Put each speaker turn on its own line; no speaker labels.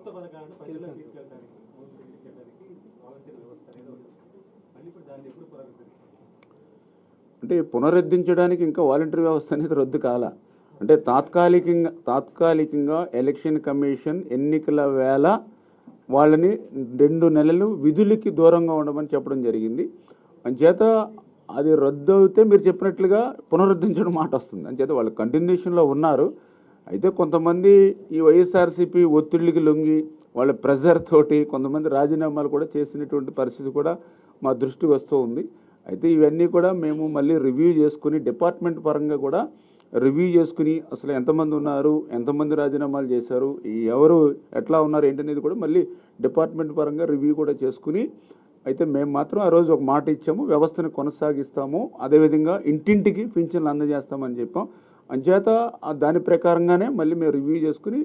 కొత్త పథకాలను ప్రజల్లో తీసుకెళ్ళడానికి ముందుకు తీసుకెళ్ళడానికి వాలంటీర్ వ్యవస్థ అనేది ఉంటుంది. మళ్ళీ ఇప్పుడు దాన్ని ఎప్పుడు పునరుద్ధరిస్తారు?
అంటే పునరుద్ధరించడానికి ఇంకా వాలంటీర్ వ్యవస్థ అనేది రద్దు కాల. అంటే తాత్కాలికంగా ఎలక్షన్ కమిషన్ ఎన్నికల వేళ వాళ్ళని 2 నెలలు విధులకి దూరంగా ఉండమని చెప్పడం జరిగింది. అంచేత అది రద్దు అవుతే మీరు చెప్పినట్లుగా పునరుద్ధరించడం మాట వస్తుంది. అంచేత వాళ్ళు కంటిన్యూషన్లో ఉన్నారు. అయితే కొంతమంది ఈ వైఎస్ఆర్సీపీ ఒత్తిళ్ళకి లొంగి వాళ్ళ ప్రెజర్ తోటి కొంతమంది రాజీనామాలు కూడా చేసినటువంటి పరిస్థితి కూడా మా దృష్టికి వస్తూ ఉంది. అయితే ఇవన్నీ కూడా మేము మళ్ళీ రివ్యూ చేసుకుని డిపార్ట్మెంట్ పరంగా కూడా రివ్యూ చేసుకుని అసలు ఎంతమంది ఉన్నారు, ఎంతమంది రాజీనామాలు చేశారు, ఎవరు ఎట్లా ఉన్నారు ఏంటనేది కూడా మళ్ళీ డిపార్ట్మెంట్ పరంగా రివ్యూ కూడా చేసుకుని, అయితే మేము మాత్రం ఆ రోజు ఒక మాట ఇచ్చాము, వ్యవస్థను కొనసాగిస్తాము, అదేవిధంగా ఇంటింటికి పింఛన్లు అందజేస్తామని చెప్పాం. అంచేత దాని ప్రకారంగానే మళ్ళీ మేము రివ్యూ చేసుకుని